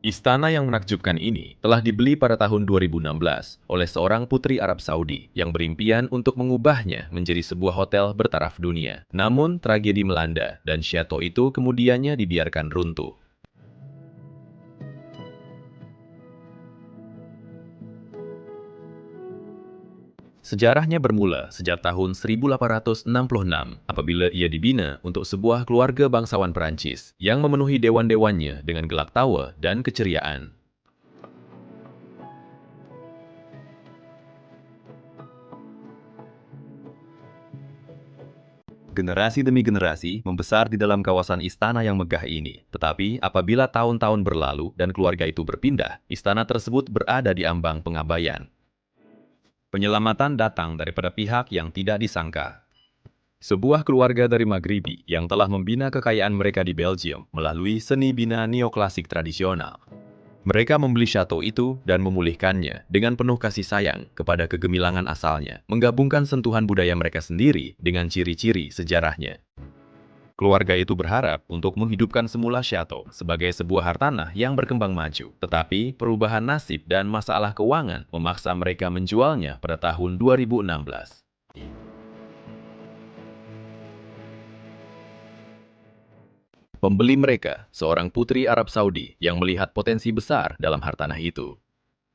Istana yang menakjubkan ini telah dibeli pada tahun 2016 oleh seorang putri Arab Saudi yang berimpian untuk mengubahnya menjadi sebuah hotel bertaraf dunia. Namun, tragedi melanda dan chateau itu kemudiannya dibiarkan runtuh. Sejarahnya bermula sejak tahun 1866 apabila ia dibina untuk sebuah keluarga bangsawan Perancis yang memenuhi dewan-dewannya dengan gelak tawa dan keceriaan. Generasi demi generasi membesar di dalam kawasan istana yang megah ini. Tetapi apabila tahun-tahun berlalu dan keluarga itu berpindah, istana tersebut berada di ambang pengabaian. Penyelamatan datang daripada pihak yang tidak disangka. Sebuah keluarga dari Maghribi yang telah membina kekayaan mereka di Belgium melalui seni bina neoklasik tradisional. Mereka membeli chateau itu dan memulihkannya dengan penuh kasih sayang kepada kegemilangan asalnya, menggabungkan sentuhan budaya mereka sendiri dengan ciri-ciri sejarahnya. Keluarga itu berharap untuk menghidupkan semula chateau sebagai sebuah hartanah yang berkembang maju. Tetapi perubahan nasib dan masalah keuangan memaksa mereka menjualnya pada tahun 2016. Pembeli mereka, seorang putri Arab Saudi yang melihat potensi besar dalam hartanah itu.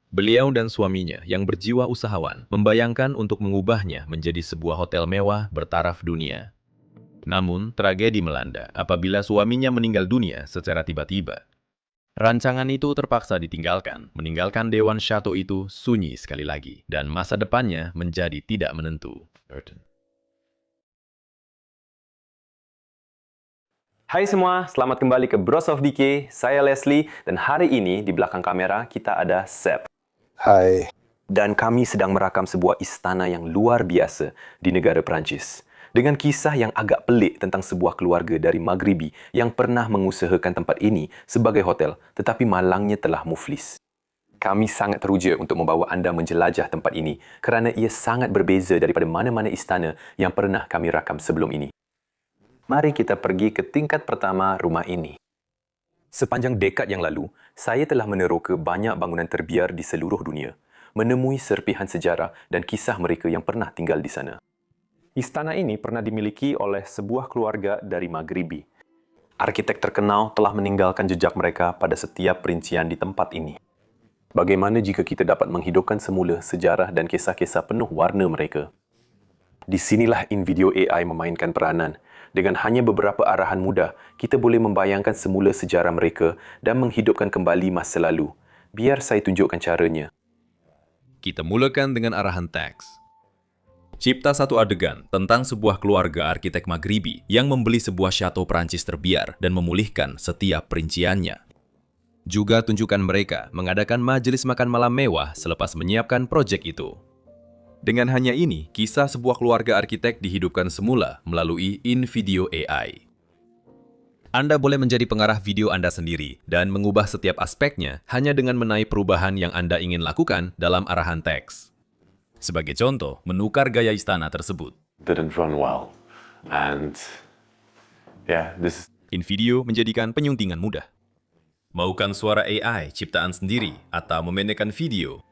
Beliau dan suaminya yang berjiwa usahawan membayangkan untuk mengubahnya menjadi sebuah hotel mewah bertaraf dunia. Namun, tragedi melanda apabila suaminya meninggal dunia secara tiba-tiba. Rancangan itu terpaksa ditinggalkan, meninggalkan Dewan Chateau itu sunyi sekali lagi, dan masa depannya menjadi tidak menentu. Hai semua, selamat kembali ke Bros of DK. Saya Leslie, dan hari ini di belakang kamera kita ada Sep. Hai. Dan kami sedang merakam sebuah istana yang luar biasa di negara Perancis. Dengan kisah yang agak pelik tentang sebuah keluarga dari Maghribi yang pernah mengusahakan tempat ini sebagai hotel, tetapi malangnya telah muflis. Kami sangat teruja untuk membawa anda menjelajah tempat ini kerana ia sangat berbeza daripada mana-mana istana yang pernah kami rakam sebelum ini. Mari kita pergi ke tingkat pertama rumah ini. Sepanjang dekad yang lalu, saya telah meneroka banyak bangunan terbiar di seluruh dunia, menemui serpihan sejarah dan kisah mereka yang pernah tinggal di sana. Istana ini pernah dimiliki oleh sebuah keluarga dari Maghribi. Arkitek terkenal telah meninggalkan jejak mereka pada setiap perincian di tempat ini. Bagaimana jika kita dapat menghidupkan semula sejarah dan kisah-kisah penuh warna mereka? Di sinilah InVideo AI memainkan peranan. Dengan hanya beberapa arahan mudah, kita boleh membayangkan semula sejarah mereka dan menghidupkan kembali masa lalu. Biar saya tunjukkan caranya. Kita mulakan dengan arahan teks. Cipta satu adegan tentang sebuah keluarga arsitek Maghribi yang membeli sebuah chateau Prancis terbiar dan memulihkan setiap perinciannya. Juga tunjukkan mereka mengadakan majelis makan malam mewah selepas menyiapkan proyek itu. Dengan hanya ini, kisah sebuah keluarga arsitek dihidupkan semula melalui InVideo AI. Anda boleh menjadi pengarah video Anda sendiri dan mengubah setiap aspeknya hanya dengan menaik perubahan yang Anda ingin lakukan dalam arahan teks. Sebagai contoh, menukar gaya istana tersebut. Didn't run well. And yeah, this is InVideo menjadikan penyuntingan mudah. Maukan suara AI ciptaan sendiri atau memendekkan video?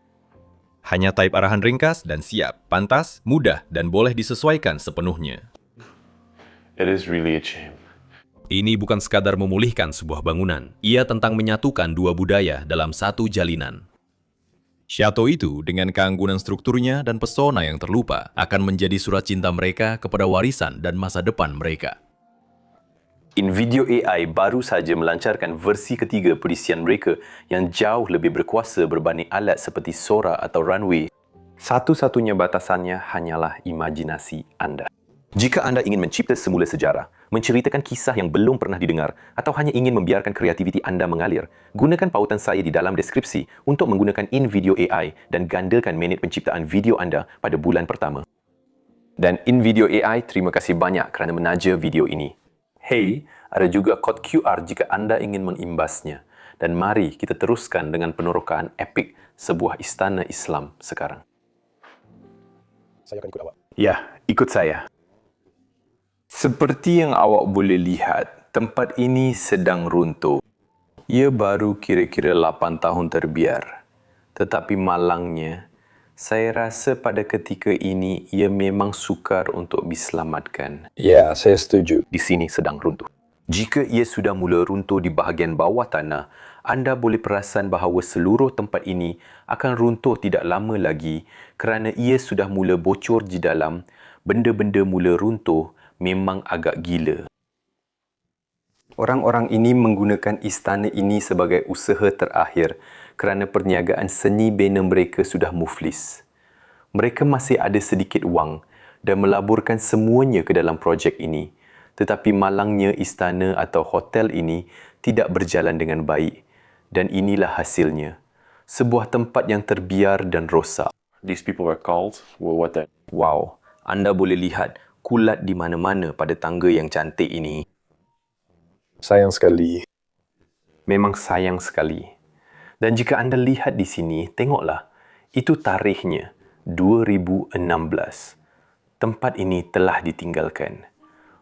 Hanya type arahan ringkas dan siap, pantas, mudah, dan boleh disesuaikan sepenuhnya. it is really a shame. Ini bukan sekadar memulihkan sebuah bangunan. Ia tentang menyatukan dua budaya dalam satu jalinan. Chateau itu dengan keanggunan strukturnya dan pesona yang terlupa akan menjadi surat cinta mereka kepada warisan dan masa depan mereka. InVideo AI baru saja melancarkan versi ketiga perisian mereka yang jauh lebih berkuasa berbanding alat seperti Sora atau Runway. Satu-satunya batasannya hanyalah imajinasi anda. Jika anda ingin mencipta semula sejarah, menceritakan kisah yang belum pernah didengar, atau hanya ingin membiarkan kreativiti anda mengalir, gunakan pautan saya di dalam deskripsi untuk menggunakan InVideo AI dan gandakan minit penciptaan video anda pada bulan pertama. Dan InVideo AI, terima kasih banyak kerana menaja video ini. Hey, ada juga kod QR jika anda ingin mengimbasnya. Dan mari kita teruskan dengan penerokaan epik sebuah istana Islam sekarang. Saya akan ikut awak. Ya, ikut saya. Seperti yang awak boleh lihat, tempat ini sedang runtuh. Ia baru kira-kira 8 tahun terbiar. Tetapi malangnya, saya rasa pada ketika ini ia memang sukar untuk diselamatkan. Ya, saya setuju. Di sini sedang runtuh. Jika ia sudah mula runtuh di bahagian bawah tanah, anda boleh perasan bahawa seluruh tempat ini akan runtuh tidak lama lagi kerana ia sudah mula bocor di dalam, benda-benda mula runtuh, memang agak gila. Orang-orang ini menggunakan istana ini sebagai usaha terakhir kerana perniagaan seni bina mereka sudah muflis. Mereka masih ada sedikit wang dan melaburkan semuanya ke dalam projek ini. Tetapi malangnya istana atau hotel ini tidak berjalan dengan baik. Dan inilah hasilnya. Sebuah tempat yang terbiar dan rosak. These people were called. Well, what then? Wow, anda boleh lihat kulat di mana-mana pada tangga yang cantik ini. Sayang sekali. Memang sayang sekali. Dan jika anda lihat di sini, tengoklah. Itu tarikhnya, 2016. Tempat ini telah ditinggalkan.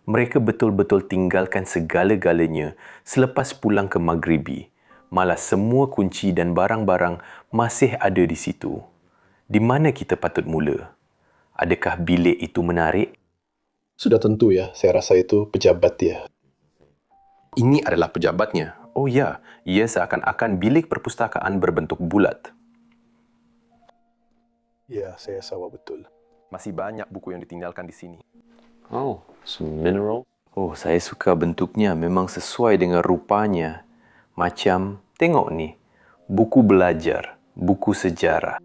Mereka betul-betul tinggalkan segala-galanya selepas pulang ke Maghribi. Malah semua kunci dan barang-barang masih ada di situ. Di mana kita patut mula? Adakah bilik itu menarik? Sudah tentu ya, saya rasa itu pejabat dia. Ini adalah pejabatnya. Oh ya, ia seakan-akan bilik perpustakaan berbentuk bulat. Ya, saya rasa betul. Masih banyak buku yang ditinggalkan di sini. Oh, some mineral. Oh, saya suka bentuknya. Memang sesuai dengan rupanya. Macam, tengok ni. Buku belajar. Buku sejarah.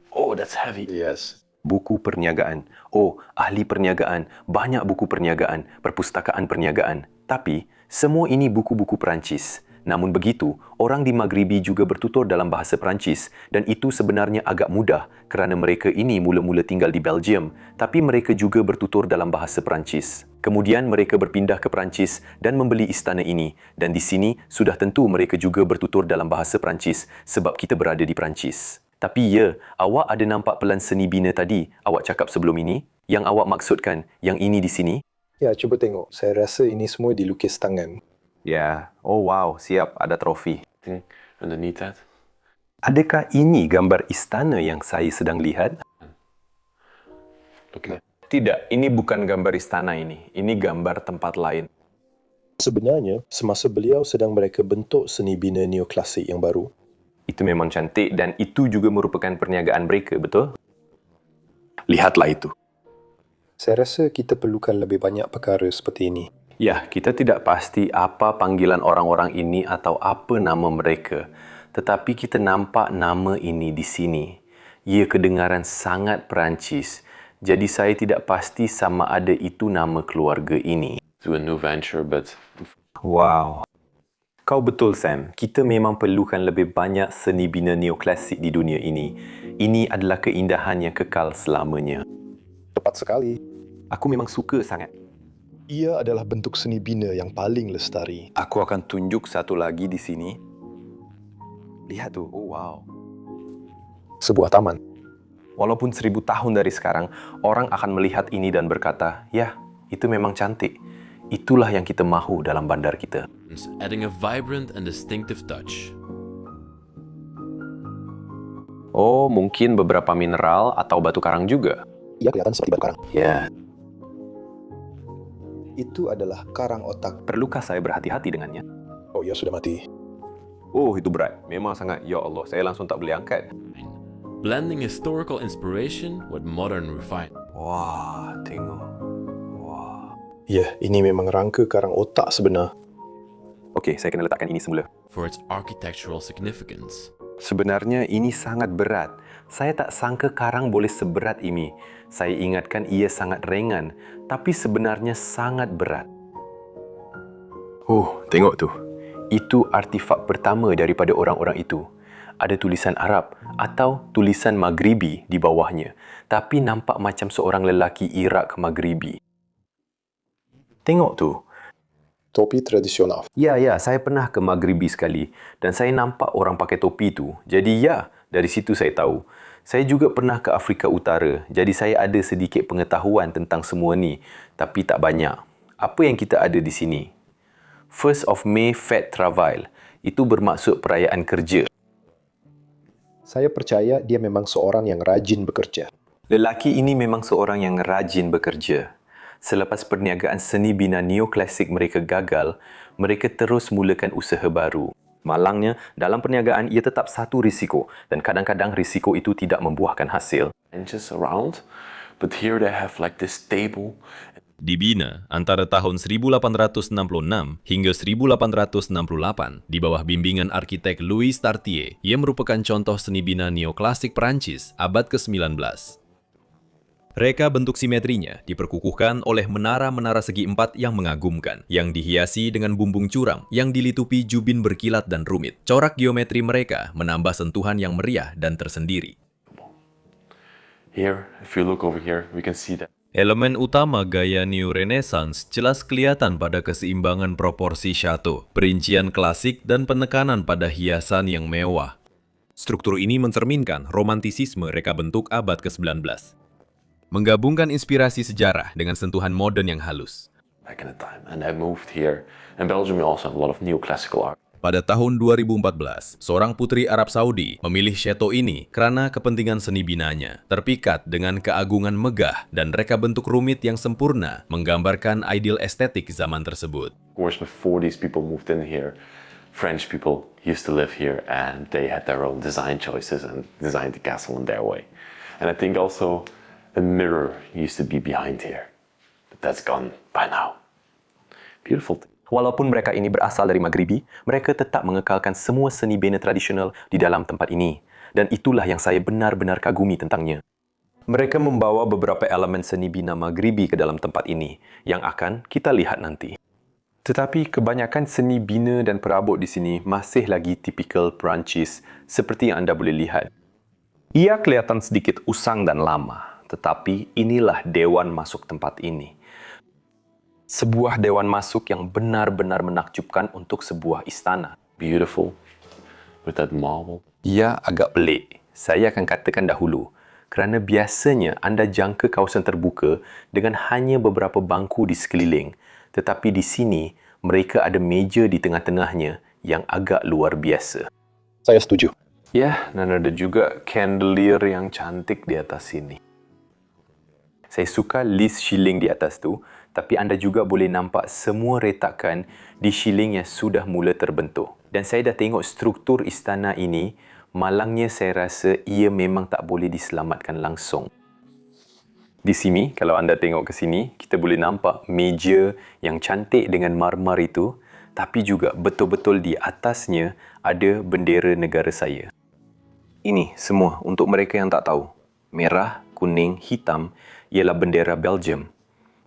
Oh, that's heavy. Yes. Buku perniagaan. Oh, ahli perniagaan. Banyak buku perniagaan. Perpustakaan perniagaan. Tapi, semua ini buku-buku Perancis. Namun begitu, orang di Maghribi juga bertutur dalam bahasa Perancis dan itu sebenarnya agak mudah kerana mereka ini mula-mula tinggal di Belgium, tapi mereka juga bertutur dalam bahasa Perancis. Kemudian mereka berpindah ke Perancis dan membeli istana ini dan di sini sudah tentu mereka juga bertutur dalam bahasa Perancis sebab kita berada di Perancis. Tapi ya, awak ada nampak pelan seni bina tadi awak cakap sebelum ini? Yang awak maksudkan, yang ini di sini? Ya, cuba tengok. Saya rasa ini semua dilukis tangan. Ya, oh wow, siap ada trofi. Thing underneath that. Adakah ini gambar istana yang saya sedang lihat? Look at Tidak, ini bukan gambar istana ini. Ini gambar tempat lain. Sebenarnya, semasa beliau sedang mereka bentuk seni bina neoklasik yang baru, Itu memang cantik dan itu juga merupakan perniagaan mereka, betul? Lihatlah itu. saya rasa kita perlukan lebih banyak perkara seperti ini. Ya, kita tidak pasti apa panggilan orang-orang ini atau apa nama mereka. Tetapi kita nampak nama ini di sini. Ia kedengaran sangat Perancis. Jadi saya tidak pasti sama ada itu nama keluarga ini. do a new venture, but Wow. Kau betul, Sam. Kita memang perlukan lebih banyak seni bina neoklasik di dunia ini. Ini adalah keindahan yang kekal selamanya. Tepat sekali. Aku memang suka sangat. Ia adalah bentuk seni bina yang paling lestari. Aku akan tunjuk satu lagi di sini. Lihat tuh. Oh, wow. Sebuah taman. Walaupun 1000 tahun dari sekarang, orang akan melihat ini dan berkata, ya, itu memang cantik. Itulah yang kita mahu dalam bandar kita. adding a vibrant and distinctive touch. Oh, mungkin beberapa mineral atau batu karang juga. Ia kelihatan seperti batu karang. Ya, Itu adalah karang otak. perlukah saya berhati-hati dengannya? Oh, ia sudah mati. Oh, itu berat. Memang sangat, ya Allah, saya langsung tak boleh angkat. Blending historical inspiration with modern refinement. Wah, tengok. Wah. Ya, ini memang rangka karang otak sebenar. Okey, saya kena letakkan ini semula. For its architectural significance. Sebenarnya ini sangat berat. Saya tak sangka karang boleh seberat ini. Saya ingatkan ia sangat ringan, tapi sebenarnya sangat berat. Oh, tengok tu. Itu artifak pertama daripada orang-orang itu. Ada tulisan Arab atau tulisan Maghribi di bawahnya, tapi nampak macam seorang lelaki Iraq Maghribi. Tengok tu. Topi tradisional. Ya, saya pernah ke Maghribi sekali dan saya nampak orang pakai topi tu. Jadi ya, dari situ saya tahu. Saya juga pernah ke Afrika Utara, jadi saya ada sedikit pengetahuan tentang semua ni, tapi tak banyak. Apa yang kita ada di sini? 1st of May Fête Travail. Itu bermaksud perayaan kerja. Saya percaya dia memang seorang yang rajin bekerja. Lelaki ini memang seorang yang rajin bekerja. Selepas perniagaan seni bina neoklasik mereka gagal, mereka terus mulakan usaha baru. Malangnya, dalam perniagaan ia tetap satu risiko dan kadang-kadang risiko itu tidak membuahkan hasil. Benches around, but here they have like this table. Dibina antara tahun 1866 hingga 1868 di bawah bimbingan arsitek Louis Tartier, ia merupakan contoh seni bina neoklasik Prancis abad ke-19. Reka bentuk simetrinya diperkukuhkan oleh menara-menara segi empat yang mengagumkan, yang dihiasi dengan bumbung curam yang dilitupi jubin berkilat dan rumit. Corak geometri mereka menambah sentuhan yang meriah dan tersendiri. Here, if you look over here, we can see that. Elemen utama gaya New Renaissance jelas kelihatan pada keseimbangan proporsi chateau, perincian klasik, dan penekanan pada hiasan yang mewah. Struktur ini mencerminkan romantisisme reka bentuk abad ke-19. Menggabungkan inspirasi sejarah dengan sentuhan modern yang halus. Back in the time, and I moved here. In Belgium, we also have a lot of neoclassical art. Pada tahun 2014, seorang putri Arab Saudi memilih chateau ini karena kepentingan seni binanya, terpikat dengan keagungan megah dan reka bentuk rumit yang sempurna, menggambarkan ideal estetik zaman tersebut. Of course, before these people moved in here, French people used to live here, and they had their own design choices and designed the castle in their way. And I think also a mirror used to be behind here, but that's gone by now. Beautiful. Walaupun mereka ini berasal dari Maghribi, mereka tetap mengekalkan semua seni bina tradisional di dalam tempat ini. Dan itulah yang saya benar-benar kagumi tentangnya. Mereka membawa beberapa elemen seni bina Maghribi ke dalam tempat ini, yang akan kita lihat nanti. Tetapi kebanyakan seni bina dan perabot di sini masih lagi tipikal Perancis, seperti yang anda boleh lihat. Ia kelihatan sedikit usang dan lama, tetapi inilah dewan masuk tempat ini. Sebuah dewan masuk yang benar-benar menakjubkan untuk sebuah istana. Beautiful, with that marble. Ia agak pelik. Saya akan katakan dahulu, kerana biasanya anda jangka kawasan terbuka dengan hanya beberapa bangku di sekeliling, tetapi di sini mereka ada meja di tengah-tengahnya yang agak luar biasa. Saya setuju. Ya, dan ada juga chandelier yang cantik di atas sini. Saya suka list shilling di atas tu, tapi anda juga boleh nampak semua retakan di shilling yang sudah mula terbentuk. Dan saya dah tengok struktur istana ini, malangnya saya rasa ia memang tak boleh diselamatkan langsung. Di sini, kalau anda tengok ke sini, kita boleh nampak meja yang cantik dengan marmar itu, tapi juga betul-betul di atasnya ada bendera negara saya. Ini semua untuk mereka yang tak tahu. Merah, kuning, hitam ialah bendera Belgium.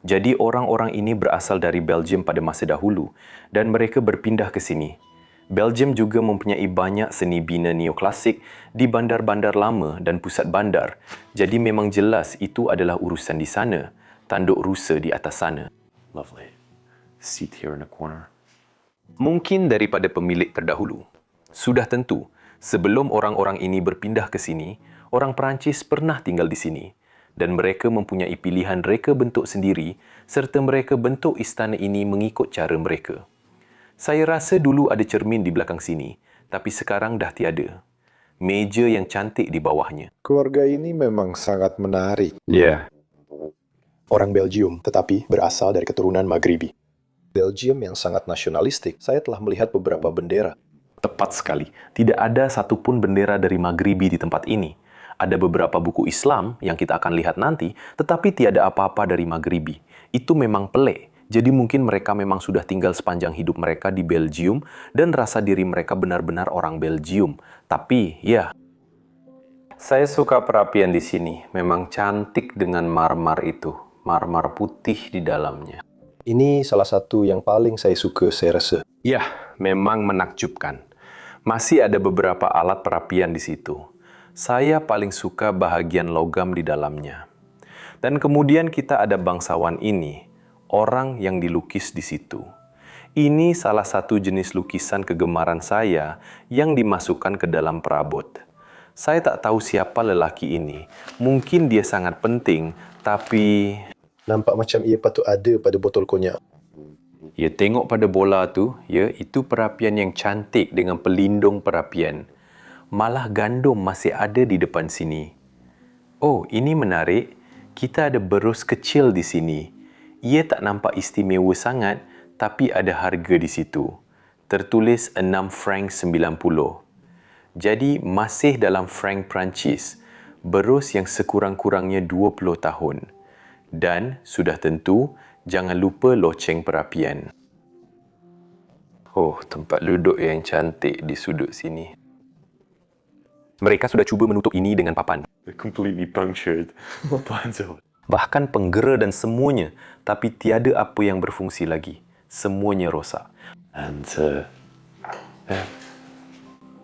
Jadi orang-orang ini berasal dari Belgium pada masa dahulu dan mereka berpindah ke sini. Belgium juga mempunyai banyak seni bina neoklasik di bandar-bandar lama dan pusat bandar. Jadi memang jelas itu adalah urusan di sana. Tanduk rusa di atas sana. Lovely. Seat here in the corner. Mungkin daripada pemilik terdahulu. Sudah tentu, sebelum orang-orang ini berpindah ke sini, orang Perancis pernah tinggal di sini. Dan mereka mempunyai pilihan reka bentuk sendiri serta mereka bentuk istana ini mengikut cara mereka. Saya rasa dulu ada cermin di belakang sini, tapi sekarang dah tiada. Meja yang cantik di bawahnya. Keluarga ini memang sangat menarik. Ya. Orang Belgium, tetapi berasal dari keturunan Maghribi. Belgium yang sangat nasionalistik, saya telah melihat beberapa bendera. Tepat sekali. Tidak ada satupun bendera dari Maghribi di tempat ini. Ada beberapa buku Islam yang kita akan lihat nanti, tetapi tiada apa-apa dari Maghribi. Itu memang pelik. Jadi mungkin mereka memang sudah tinggal sepanjang hidup mereka di Belgium dan rasa diri mereka benar-benar orang Belgium. Tapi, ya. Saya suka perapian di sini. Memang cantik dengan marmar itu. Marmar putih di dalamnya. Ini salah satu yang paling saya suka, saya rasa. Ya, memang menakjubkan. Masih ada beberapa alat perapian di situ. Saya paling suka bahagian logam di dalamnya. Dan kemudian kita ada bangsawan ini, orang yang dilukis di situ. Ini salah satu jenis lukisan kegemaran saya yang dimasukkan ke dalam perabot. Saya tak tahu siapa lelaki ini. Mungkin dia sangat penting, tapi... Nampak macam ia patut ada pada botol konyak. Ya, tengok pada bola tu, ya, itu perapian yang cantik dengan pelindung perapian. Malah gandum masih ada di depan sini. Oh, ini menarik. Kita ada berus kecil di sini. Ia tak nampak istimewa sangat, tapi ada harga di situ. Tertulis 6 franc 90. Jadi, masih dalam franc Perancis. Berus yang sekurang-kurangnya 20 tahun. Dan, sudah tentu, jangan lupa loceng perapian. Oh, tempat duduk yang cantik di sudut sini. Mereka sudah cuba menutup ini dengan papan. They're completely punctured. Punctured. Bahkan penggera dan semuanya, tapi tiada apa yang berfungsi lagi. Semuanya rosak. And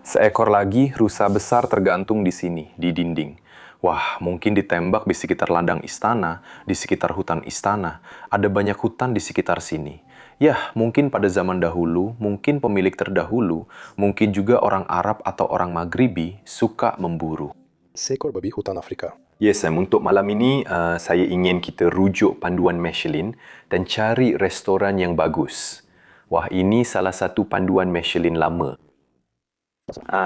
Seekor lagi rusa besar tergantung di sini, di dinding. Wah, mungkin ditembak di sekitar ladang istana, di sekitar hutan istana. Ada banyak hutan di sekitar sini. Yah, mungkin pada zaman dahulu, mungkin pemilik terdahulu, mungkin juga orang Arab atau orang Maghribi suka memburu. Seekor babi hutan Afrika. Yes, Sam. Untuk malam ini, saya ingin kita rujuk panduan Michelin dan cari restoran yang bagus. Wah, ini salah satu panduan Michelin lama.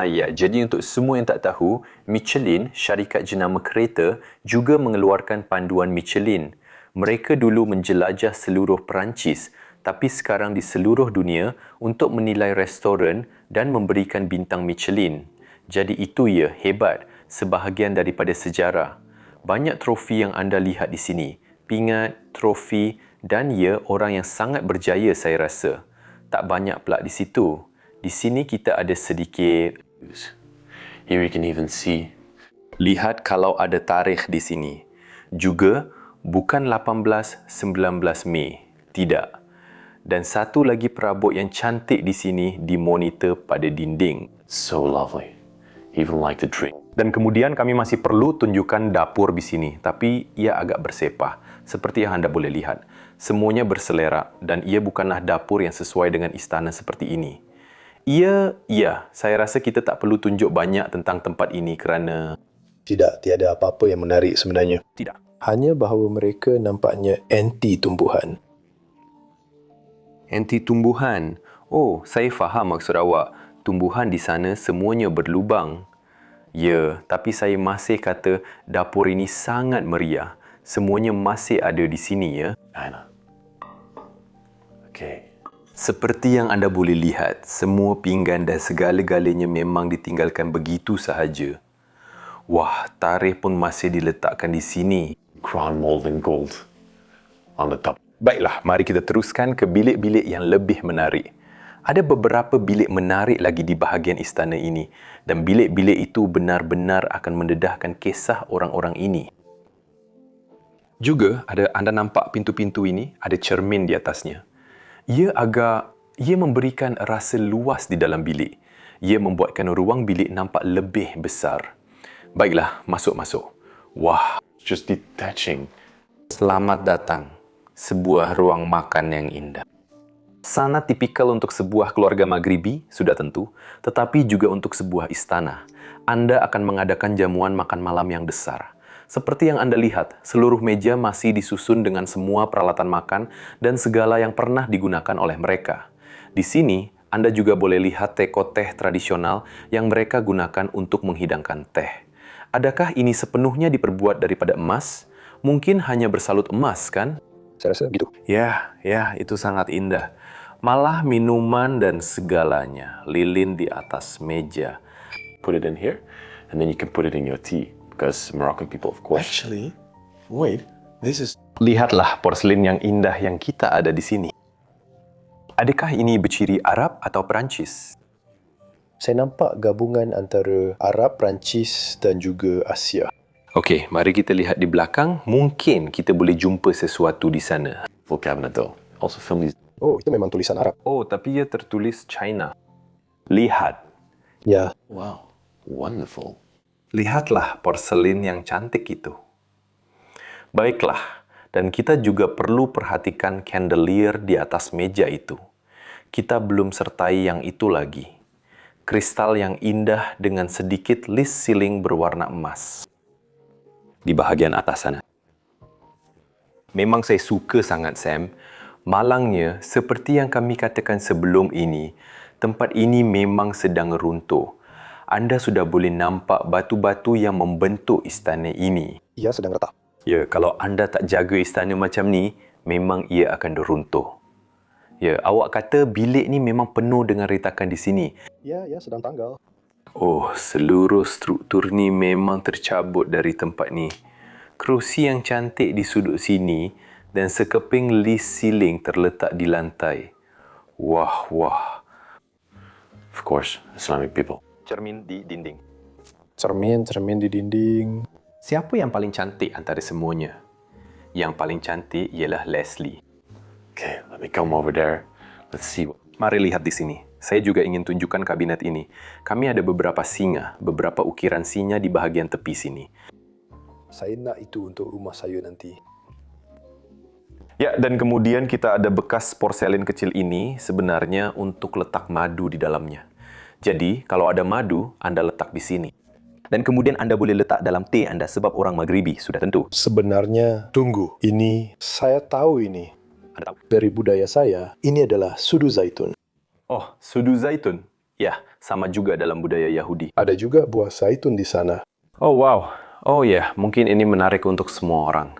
Ya, jadi untuk semua yang tak tahu, Michelin, syarikat jenama kereta, juga mengeluarkan panduan Michelin. Mereka dulu menjelajah seluruh Perancis, tapi sekarang di seluruh dunia untuk menilai restoran dan memberikan bintang Michelin. Jadi itu ya, hebat, sebahagian daripada sejarah. Banyak trofi yang anda lihat di sini, pingat, trofi dan ya, orang yang sangat berjaya saya rasa. Tak banyak pula di situ. Di sini kita ada sedikit. here you can even see Lihat kalau ada tarikh di sini. Juga bukan 18-19 Mei. Tidak. Dan satu lagi perabot yang cantik di sini dimonitor pada dinding. so lovely. Even like the drink. Dan kemudian kami masih perlu tunjukkan dapur di sini, tapi ia agak bersepah, seperti yang anda boleh lihat. Semuanya berselera dan ia bukanlah dapur yang sesuai dengan istana seperti ini. Saya rasa kita tak perlu tunjuk banyak tentang tempat ini kerana... Tidak, tiada apa-apa yang menarik sebenarnya. Tidak. Hanya bahawa mereka nampaknya anti tumbuhan. Anti tumbuhan. Oh, saya faham maksud awak. Tumbuhan di sana semuanya berlubang. Ya, tapi saya masih kata dapur ini sangat meriah. Semuanya masih ada di sini, ya. Kinda. Okay. Seperti yang anda boleh lihat, semua pinggan dan segala-galanya memang ditinggalkan begitu sahaja. Wah, tarikh pun masih diletakkan di sini. Crown mold in gold on the top. Baiklah, mari kita teruskan ke bilik-bilik yang lebih menarik. Ada beberapa bilik menarik lagi di bahagian istana ini dan bilik-bilik itu benar-benar akan mendedahkan kisah orang-orang ini. Juga anda nampak pintu-pintu ini, ada cermin di atasnya. Ia memberikan rasa luas di dalam bilik. Ia membuatkan ruang bilik nampak lebih besar. Baiklah, masuk-masuk. Wah, Just detaching. selamat datang. Sebuah ruang makan yang indah. Sangat tipikal untuk sebuah keluarga Maghribi, sudah tentu, tetapi juga untuk sebuah istana. Anda akan mengadakan jamuan makan malam yang besar. Seperti yang Anda lihat, seluruh meja masih disusun dengan semua peralatan makan dan segala yang pernah digunakan oleh mereka. Di sini, Anda juga boleh lihat teko teh tradisional yang mereka gunakan untuk menghidangkan teh. Adakah ini sepenuhnya diperbuat daripada emas? Mungkin hanya bersalut emas, kan? Saya rasa gitu. Ya, itu sangat indah. Malah minuman dan segalanya, lilin di atas meja. Put it in here, and then you can put it in your tea. Because Moroccan people, of course. Actually, wait, this is... Lihatlah porselin yang indah yang kita ada di sini. Adakah ini berciri Arab atau Perancis? Saya nampak gabungan antara Arab, Perancis dan juga Asia. Okey, mari kita lihat di belakang. Mungkin kita boleh jumpa sesuatu di sana. Full cabinet though. Also film these. Oh, itu memang tulisan Arab. Oh, tapi ia tertulis China. Lihat. Ya, Wow. Wonderful. Lihatlah porselin yang cantik itu. Baiklah, dan kita juga perlu perhatikan chandelier di atas meja itu. Kita belum sertai yang itu lagi. Kristal yang indah dengan sedikit list ceiling berwarna emas. Di bahagian atas sana. Memang saya suka sangat, Sam. Malangnya, seperti yang kami katakan sebelum ini, tempat ini memang sedang runtuh. Anda sudah boleh nampak batu-batu yang membentuk istana ini. Ia sedang retak. Ya, kalau anda tak jaga istana macam ni, memang ia akan runtuh. Ya, awak kata bilik ni memang penuh dengan retakan di sini. Ya, sedang tanggal. Oh, seluruh struktur ni memang tercabut dari tempat ni. Kerusi yang cantik di sudut sini dan sekeping list siling terletak di lantai. Wah. Of course, Islamic people. Cermin di dinding. Cermin di dinding. Siapa yang paling cantik antara semuanya? Yang paling cantik ialah Leslie. Okay, let me come over there. Let's see what... Mari lihat di sini. Saya juga ingin tunjukkan kabinet ini. Kami ada beberapa singa, beberapa ukiran singa di bahagian tepi sini. Saya nak itu untuk rumah saya nanti. Ya, dan kemudian kita ada bekas porselen kecil ini sebenarnya untuk letak madu di dalamnya. Jadi, kalau ada madu, Anda letak di sini. Dan kemudian Anda boleh letak dalam teh Anda sebab orang Maghribi, sudah tentu. Sebenarnya, tunggu. Ini, saya tahu ini. Anda tahu? Dari budaya saya, ini adalah sudu zaitun. Oh, sudu zaitun. Ya, sama juga dalam budaya Yahudi. Ada juga buah zaitun di sana. Oh, wow. Oh ya, mungkin ini menarik untuk semua orang.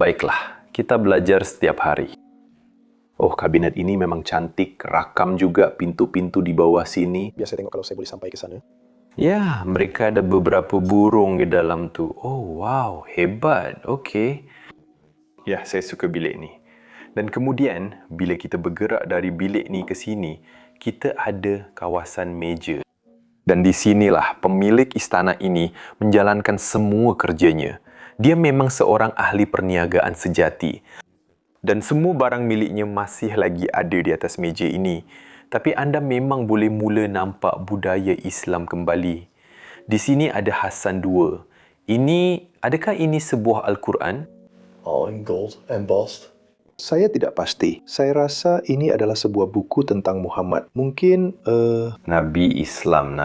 Baiklah, kita belajar setiap hari. Oh, kabinet ini memang cantik, rakam juga pintu-pintu di bawah sini. Biasa tengok kalau saya boleh sampai ke sana. Ya, mereka ada beberapa burung di dalam tu. Oh, wow, hebat. Okey. Ya, saya suka bilik ni. Dan kemudian, bila kita bergerak dari bilik ni ke sini, kita ada kawasan meja. Dan di sinilah pemilik istana ini menjalankan semua kerjanya. Dia memang seorang ahli perniagaan sejati. Dan semua barang miliknya masih lagi ada di atas meja ini. Tapi anda memang boleh mula nampak budaya Islam kembali. Di sini ada Hasan II. Adakah ini sebuah Al-Quran? All in gold embossed. Saya tidak pasti. Saya rasa ini adalah sebuah buku tentang Muhammad. Mungkin, Nabi Islam,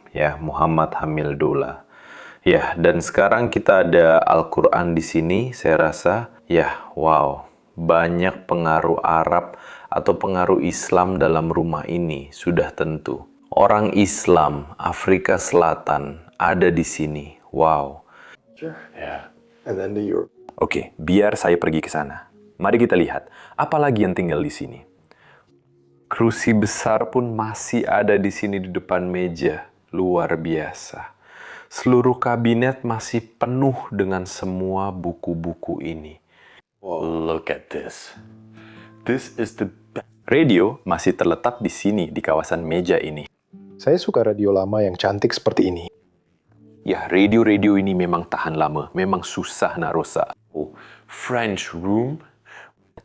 ya, Muhammad Hamil Dola. Ya, dan sekarang kita ada Al-Quran di sini, saya rasa. Ya, wow, banyak pengaruh Arab atau pengaruh Islam dalam rumah ini, sudah tentu. Orang Islam, Afrika Selatan, ada di sini. Wow. Yeah. and then the Europe. Oke, biar saya pergi ke sana. Mari kita lihat, apa lagi yang tinggal di sini. Kerusi besar pun masih ada di sini di depan meja. Luar biasa. Seluruh kabinet masih penuh dengan semua buku-buku ini. Look at this. This is the best. Radio masih terletak di sini, di kawasan meja ini. Saya suka radio lama yang cantik seperti ini. Ya, radio-radio ini memang tahan lama. Memang susah nak rosak. French room.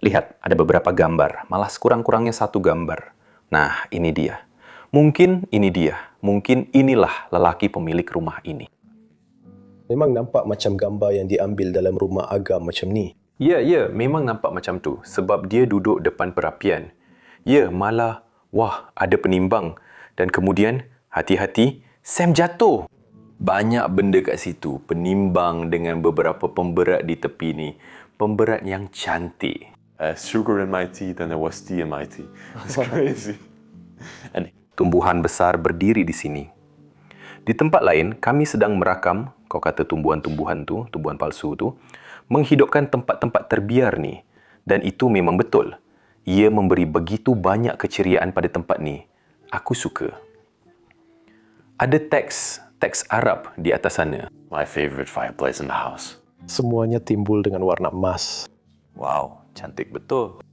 Lihat, ada beberapa gambar. Malah sekurang-kurangnya satu gambar. Nah, ini dia. Mungkin ini dia. Mungkin inilah lelaki pemilik rumah ini. Memang nampak macam gambar yang diambil dalam rumah agam macam ni. Ya, memang nampak macam tu. Sebab dia duduk depan perapian. Ya, malah, wah, ada penimbang. Dan kemudian, hati-hati, Sam jatuh. Banyak benda kat situ. Penimbang dengan beberapa pemberat di tepi ni. Pemberat yang cantik. Sugar in my tea, then there was tea in my tea. It's crazy. And Tumbuhan besar berdiri di sini. Di tempat lain, kami sedang merakam, kau kata tumbuhan-tumbuhan tu, tumbuhan palsu tu, menghidupkan tempat-tempat terbiar ni. Dan itu memang betul. Ia memberi begitu banyak keceriaan pada tempat ni. Aku suka. Ada teks Arab di atas sana. my favorite fireplace in the house. Semuanya timbul dengan warna emas. Wow, cantik betul.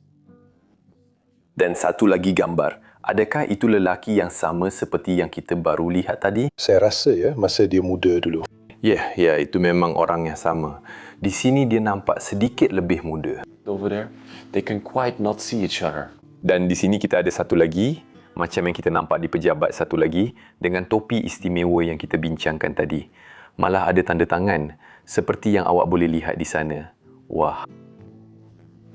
Dan satu lagi gambar. Adakah itu lelaki yang sama seperti yang kita baru lihat tadi? Saya rasa ya, masa dia muda dulu. Ya, itu memang orang yang sama. Di sini dia nampak sedikit lebih muda. Over there, they can quite not see each other. Dan di sini kita ada satu lagi, macam yang kita nampak di pejabat satu lagi, dengan topi istimewa yang kita bincangkan tadi. Malah ada tanda tangan, seperti yang awak boleh lihat di sana. Wah.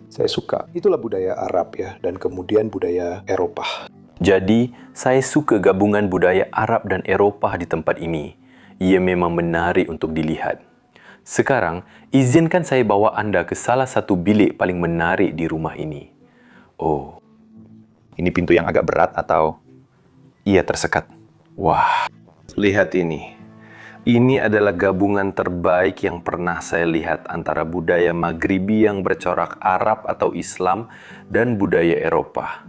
Saya suka. Itulah budaya Arab ya, dan kemudian budaya Eropah. Jadi, saya suka gabungan budaya Arab dan Eropah di tempat ini. Ia memang menarik untuk dilihat. Sekarang, izinkan saya bawa Anda ke salah satu bilik paling menarik di rumah ini. Oh, Ini pintu yang agak berat atau... ia tersekat. Wah, lihat ini. Ini adalah gabungan terbaik yang pernah saya lihat antara budaya Maghribi yang bercorak Arab atau Islam dan budaya Eropa.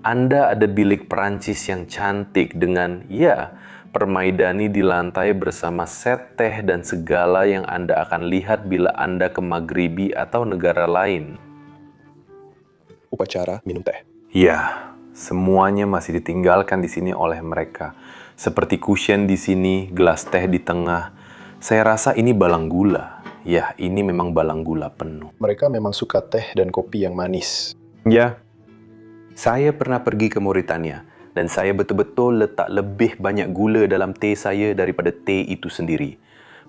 Anda ada bilik Perancis yang cantik dengan, ya, permaidani di lantai bersama set teh dan segala yang Anda akan lihat bila Anda ke Maghribi atau negara lain. Upacara minum teh. Ya, semuanya masih ditinggalkan di sini oleh mereka. Seperti cushion di sini, gelas teh di tengah. Saya rasa ini balang gula. Ya, ini memang balang gula penuh. Mereka memang suka teh dan kopi yang manis. Ya, saya pernah pergi ke Mauritania dan saya betul-betul letak lebih banyak gula dalam teh saya daripada teh itu sendiri.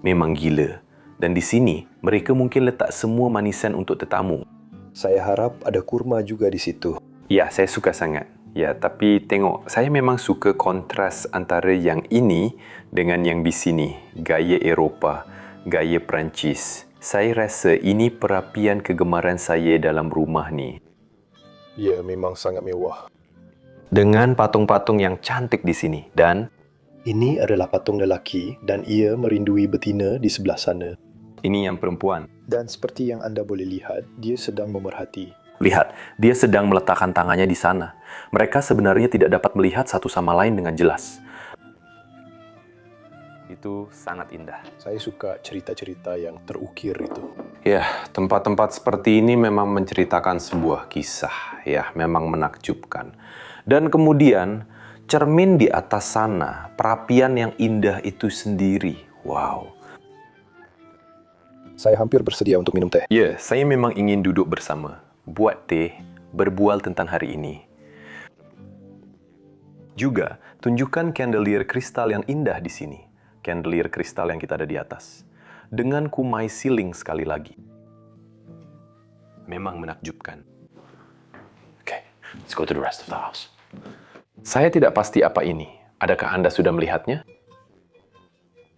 Memang gila. Dan di sini, mereka mungkin letak semua manisan untuk tetamu. Saya harap ada kurma juga di situ. Ya, saya suka sangat. Ya, tapi tengok, saya memang suka kontras antara yang ini dengan yang di sini. Gaya Eropah, gaya Perancis. Saya rasa ini perapian kegemaran saya dalam rumah ni. Ya, memang sangat mewah. Dengan patung-patung yang cantik di sini. Dan Ini adalah patung lelaki dan ia merindui betina di sebelah sana. ini yang perempuan. Dan seperti yang anda boleh lihat, dia sedang memerhati. Lihat, dia sedang meletakkan tangannya di sana. Mereka sebenarnya tidak dapat melihat satu sama lain dengan jelas. Itu sangat indah. Saya suka cerita-cerita yang terukir itu. Ya, tempat-tempat seperti ini memang menceritakan sebuah kisah. Ya, memang menakjubkan. Dan kemudian, cermin di atas sana, perapian yang indah itu sendiri. Wow. Saya hampir bersedia untuk minum teh. Ya, saya memang ingin duduk bersama. Buat teh, berbual tentang hari ini. Juga, tunjukkan chandelier kristal yang indah di sini. Chandelier kristal yang kita ada di atas. Dengan kumai siling sekali lagi. Memang menakjubkan. Okay, let's go to the rest of the house. Saya tidak pasti apa ini. Adakah Anda sudah melihatnya?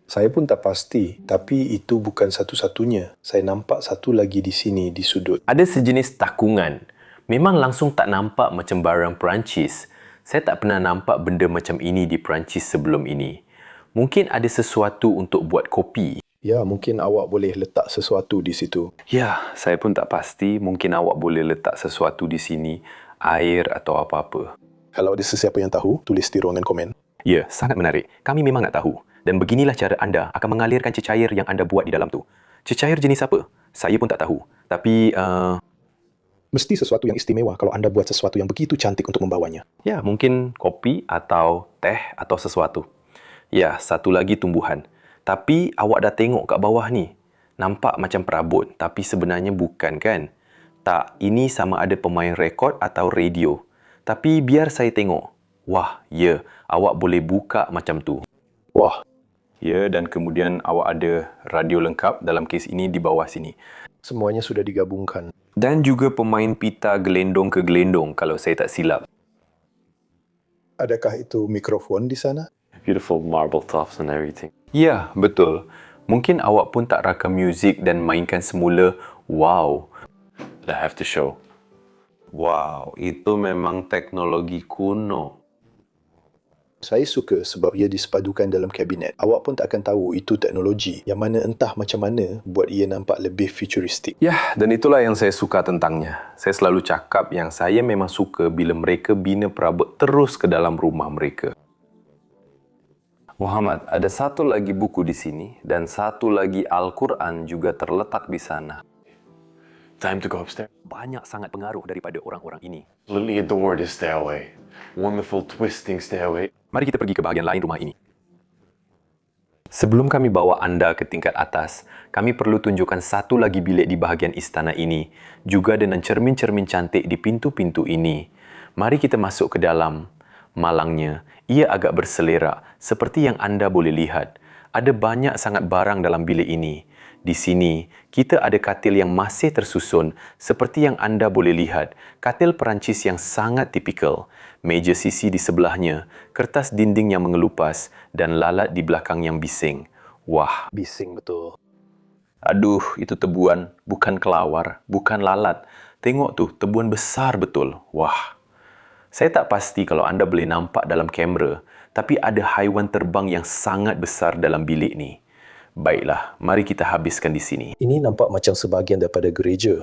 Saya pun tak pasti, tapi itu bukan satu-satunya. Saya nampak satu lagi di sini, di sudut. Ada sejenis takungan. Memang langsung tak nampak macam barang Perancis. Saya tak pernah nampak benda macam ini di Perancis sebelum ini. Mungkin ada sesuatu untuk buat kopi. Ya, mungkin awak boleh letak sesuatu di situ. Ya, saya pun tak pasti. Mungkin awak boleh letak sesuatu di sini. Air atau apa-apa. Kalau ada sesiapa yang tahu, tulis di ruangan komen. Ya, sangat menarik. Kami memang nak tahu. Dan beginilah cara anda akan mengalirkan cecair yang anda buat di dalam tu. Cecair jenis apa? Saya pun tak tahu. Tapi, Mesti sesuatu yang istimewa kalau anda buat sesuatu yang begitu cantik untuk membawanya. ya, mungkin kopi atau teh atau sesuatu. Ya, satu lagi tumbuhan. Tapi awak dah tengok kat bawah ni. Nampak macam perabot, tapi sebenarnya bukan kan? Tak, ini sama ada pemain rekod atau radio. Tapi biar saya tengok. Wah, ya, awak boleh buka macam tu. Wah, Ya, dan kemudian awak ada radio lengkap dalam kes ini di bawah sini. semuanya sudah digabungkan. Dan juga pemain pita gelendong ke gelendong kalau saya tak silap. Adakah itu mikrofon di sana? Beautiful marble tops and everything. Ya, betul. Mungkin awak pun tak rakam muzik dan mainkan semula. Wow. That I have to show. Wow, itu memang teknologi kuno. Saya suka sebab ia disepadukan dalam kabinet. Awak pun tak akan tahu itu teknologi yang mana entah macam mana buat ia nampak lebih futuristik. Ya, dan itulah yang saya suka tentangnya. Saya selalu cakap yang saya memang suka bila mereka bina perabot terus ke dalam rumah mereka. Muhammad, ada satu lagi buku di sini dan satu lagi Al-Quran juga terletak di sana. Time to go upstairs. Banyak sangat pengaruh daripada orang-orang ini. Absolutely adore this stairway. Wonderful twisting stairway. Mari kita pergi ke bahagian lain rumah ini. Sebelum kami bawa anda ke tingkat atas, kami perlu tunjukkan satu lagi bilik di bahagian istana ini, juga dengan cermin-cermin cantik di pintu-pintu ini. Mari kita masuk ke dalam. Malangnya, ia agak berselerak, seperti yang anda boleh lihat. Ada banyak sangat barang dalam bilik ini. Di sini, kita ada katil yang masih tersusun seperti yang anda boleh lihat. Katil Perancis yang sangat tipikal. Meja sisi di sebelahnya, kertas dinding yang mengelupas dan lalat di belakang yang bising. Wah, Bising betul. Aduh, itu tebuan, bukan kelawar, bukan lalat. Tengok tuh, tebuan besar betul. Wah, saya tak pasti kalau anda boleh nampak dalam kamera, tapi ada haiwan terbang yang sangat besar dalam bilik ni. Baiklah, mari kita habiskan di sini. Ini nampak macam sebahagian daripada gereja.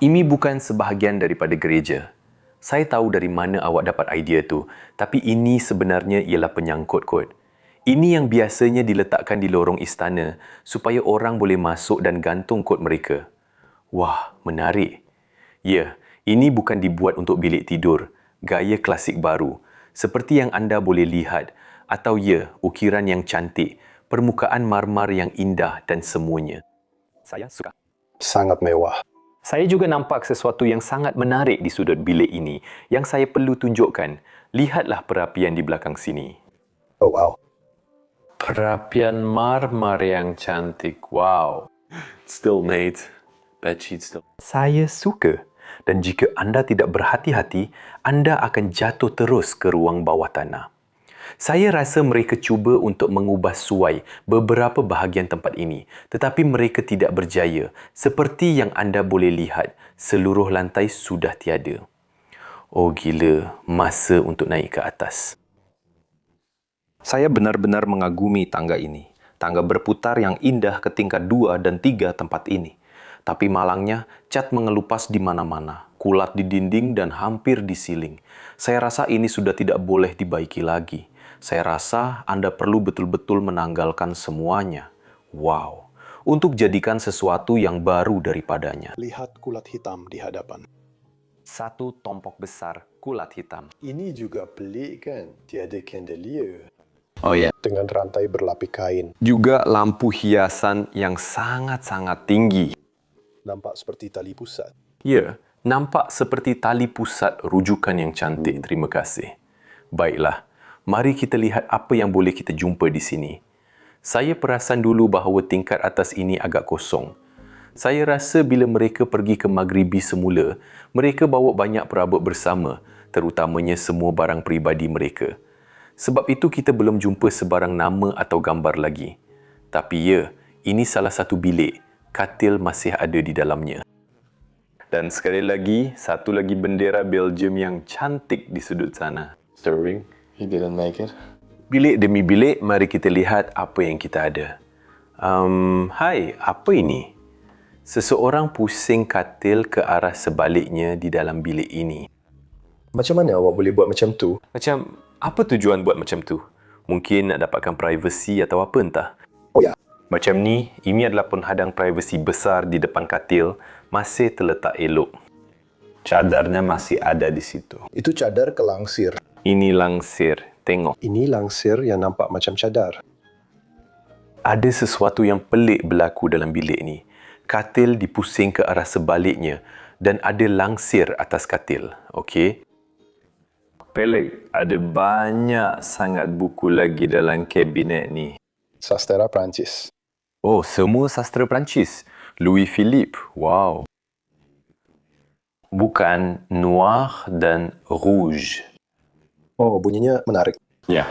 Ini bukan sebahagian daripada gereja. Saya tahu dari mana awak dapat idea tu, tapi ini sebenarnya ialah penyangkut kod. Ini yang biasanya diletakkan di lorong istana supaya orang boleh masuk dan gantung kod mereka. Wah, menarik. Ya, ini bukan dibuat untuk bilik tidur, gaya klasik baru, seperti yang anda boleh lihat, atau ya, ukiran yang cantik, permukaan marmar yang indah dan semuanya. Saya suka. Sangat mewah. Saya juga nampak sesuatu yang sangat menarik di sudut bilik ini yang saya perlu tunjukkan. Lihatlah perapian di belakang sini. Oh wow. Perapian marmar yang cantik. Wow. Still made. Bedsheet still. Saya suka. Dan jika anda tidak berhati-hati, anda akan jatuh terus ke ruang bawah tanah. Saya rasa mereka cuba untuk mengubah suai beberapa bahagian tempat ini, tetapi mereka tidak berjaya. Seperti yang anda boleh lihat, seluruh lantai sudah tiada. Oh gila, masa untuk naik ke atas. Saya benar-benar mengagumi tangga ini. Tangga berputar yang indah ke tingkat 2 dan 3 tempat ini. Tapi malangnya, cat mengelupas di mana-mana, kulat di dinding dan hampir di siling. Saya rasa ini sudah tidak boleh dibaiki lagi. Saya rasa anda perlu betul-betul menanggalkan semuanya. Wow, untuk jadikan sesuatu yang baru daripadanya. Lihat kulat hitam di hadapan. Satu tompok besar kulat hitam. Ini juga pelik kan? Tiada chandelier. Oh ya. Dengan rantai berlapis kain. Juga lampu hiasan yang sangat-sangat tinggi. Nampak seperti tali pusat. Ya, nampak seperti tali pusat rujukan yang cantik. Terima kasih. Baiklah, mari kita lihat apa yang boleh kita jumpa di sini. Saya perasan dulu bahawa tingkat atas ini agak kosong. Saya rasa bila mereka pergi ke Maghribi semula, mereka bawa banyak perabot bersama, terutamanya semua barang peribadi mereka. Sebab itu kita belum jumpa sebarang nama atau gambar lagi. Tapi ya, ini salah satu bilik. Katil masih ada di dalamnya. Dan sekali lagi, satu lagi bendera Belgium yang cantik di sudut sana. Stirring. He didn't make it. Bilik demi bilik, mari kita lihat apa yang kita ada. Hai, apa ini? Seseorang pusing katil ke arah sebaliknya di dalam bilik ini. Macam mana awak boleh buat macam tu? Macam, apa tujuan buat macam tu? Mungkin nak dapatkan privasi atau apa entah. Oh ya. Macam ni, ini adalah penghadang privasi besar di depan katil, masih terletak elok. Cadarnya masih ada di situ. Itu cadar ke langsir. Ini langsir, tengok. Ini langsir yang nampak macam cadar. Ada sesuatu yang pelik berlaku dalam bilik ni. Katil dipusing ke arah sebaliknya dan ada langsir atas katil. Okey? Pelik, ada banyak sangat buku lagi dalam kabinet ni. Sastera Perancis. Oh, semua sastra Perancis. Louis Philippe. Wow. Bukan noir dan rouge. Oh, bunyinya menarik. Ya.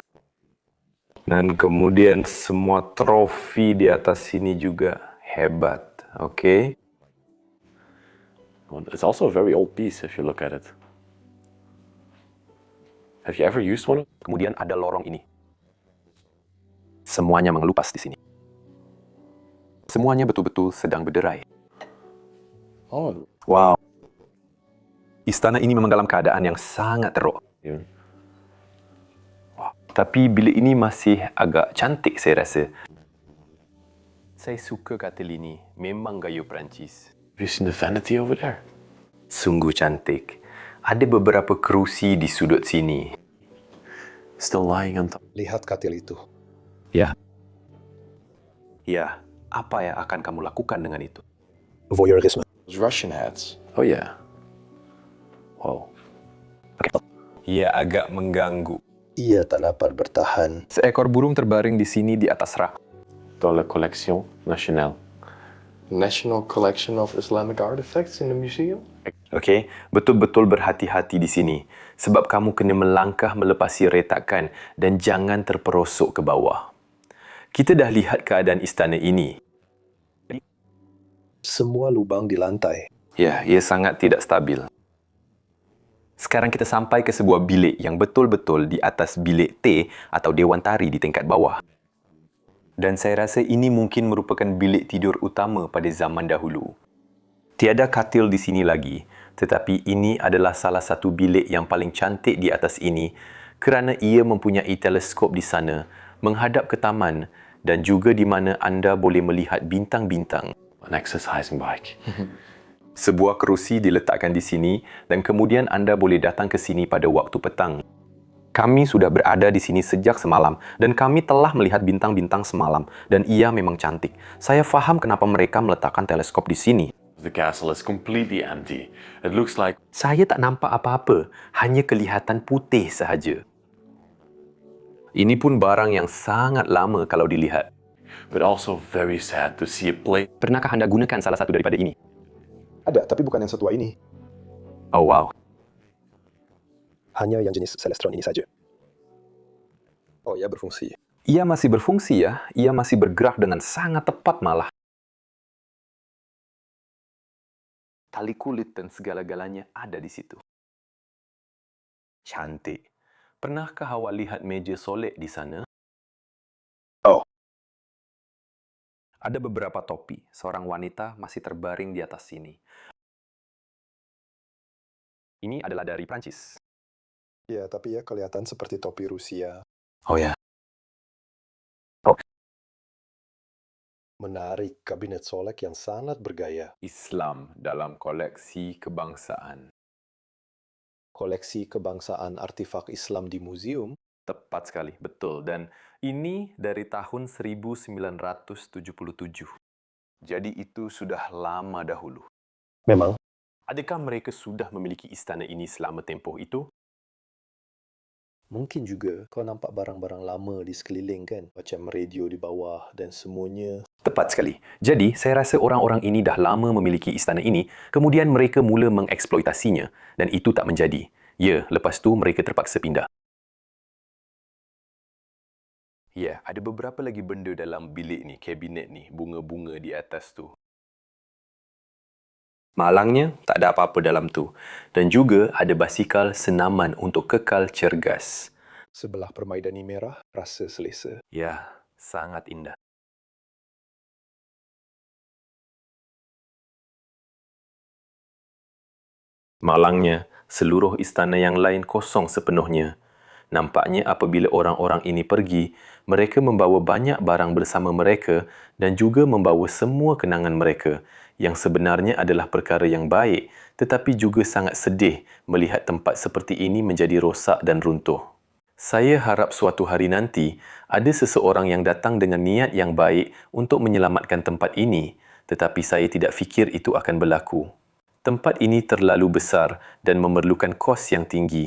Dan kemudian semua trofi di atas sini juga hebat. Okey? Well, it's also a very old piece if you look at it. Have you ever used one? Kemudian ada lorong ini. Semuanya mengelupas di sini. Semuanya betul-betul sedang berderai. Oh, Wow. Istana ini memang dalam keadaan yang sangat teruk. yeah. Tapi bilik ini masih agak cantik saya rasa. Saya suka katil ini. Memang gaya Perancis. Have you seen the vanity over there? Sungguh cantik. Ada beberapa kerusi di sudut sini. Still lying on top. Lihat katil itu. Ya. Ya, apa yang akan kamu lakukan dengan itu? Voyeurisme. Those Russian hats. Oh yeah. Wow. Ya, agak mengganggu. Ia tak dapat bertahan. Seekor burung terbaring di sini di atas rak. Dans la collection nationale. National Collection of Islamic Artifacts in the museum? Okey, betul-betul berhati-hati di sini. Sebab kamu kena melangkah melepasi retakan dan jangan terperosok ke bawah. Kita dah lihat keadaan istana ini. semua lubang di lantai. Ya, ia sangat tidak stabil. Sekarang kita sampai ke sebuah bilik yang betul-betul di atas bilik T atau Dewan Tari di tingkat bawah. Dan saya rasa ini mungkin merupakan bilik tidur utama pada zaman dahulu. Tiada katil di sini lagi, tetapi ini adalah salah satu bilik yang paling cantik di atas ini kerana ia mempunyai teleskop di sana, menghadap ke taman dan juga di mana anda boleh melihat bintang-bintang. An exercising bike. Sebuah kerusi diletakkan di sini dan kemudian anda boleh datang ke sini pada waktu petang. Kami sudah berada di sini sejak semalam dan kami telah melihat bintang-bintang semalam dan ia memang cantik. Saya faham kenapa mereka meletakkan teleskop di sini. The castle is completely empty. It looks like Saya tak nampak apa-apa, hanya kelihatan putih sahaja. Ini pun barang yang sangat lama kalau dilihat. but also very sad to see a place Pernahkah anda gunakan salah satu daripada ini? Ada, tapi bukan yang setua ini. Oh wow. Hanya yang jenis Celestron ini saja. Oh, ia berfungsi. Ia masih berfungsi ya, ia masih bergerak dengan sangat tepat malah. Tali kulit dan segala-galanya ada di situ. Cantik. Pernahkah awak lihat meja solek di sana? Oh. Ada beberapa topi. Seorang wanita masih terbaring di atas sini. Ini adalah dari Prancis. Ya, tapi ya kelihatan seperti topi Rusia. Oh ya. Menarik, kabinet solek yang sangat bergaya. Islam dalam koleksi kebangsaan. Koleksi kebangsaan artifak Islam di museum. Tepat sekali, betul. Dan ini dari tahun 1977. Jadi itu sudah lama dahulu. Memang. Adakah mereka sudah memiliki istana ini selama tempoh itu? Mungkin juga kau nampak barang-barang lama di sekeliling kan? Macam radio di bawah dan semuanya. Tepat sekali. Jadi, saya rasa orang-orang ini dah lama memiliki istana ini, kemudian mereka mula mengeksploitasinya, dan itu tak menjadi. Ya, lepas tu mereka terpaksa pindah. Ya, ada beberapa lagi benda dalam bilik ni, kabinet ni, bunga-bunga di atas tu. Malangnya, tak ada apa-apa dalam tu. Dan juga ada basikal senaman untuk kekal cergas. Sebelah permaidani merah, rasa selesa. Ya, sangat indah. Malangnya, seluruh istana yang lain kosong sepenuhnya. Nampaknya apabila orang-orang ini pergi, mereka membawa banyak barang bersama mereka dan juga membawa semua kenangan mereka, yang sebenarnya adalah perkara yang baik, tetapi juga sangat sedih melihat tempat seperti ini menjadi rosak dan runtuh. Saya harap suatu hari nanti, ada seseorang yang datang dengan niat yang baik untuk menyelamatkan tempat ini, tetapi saya tidak fikir itu akan berlaku. Tempat ini terlalu besar dan memerlukan kos yang tinggi.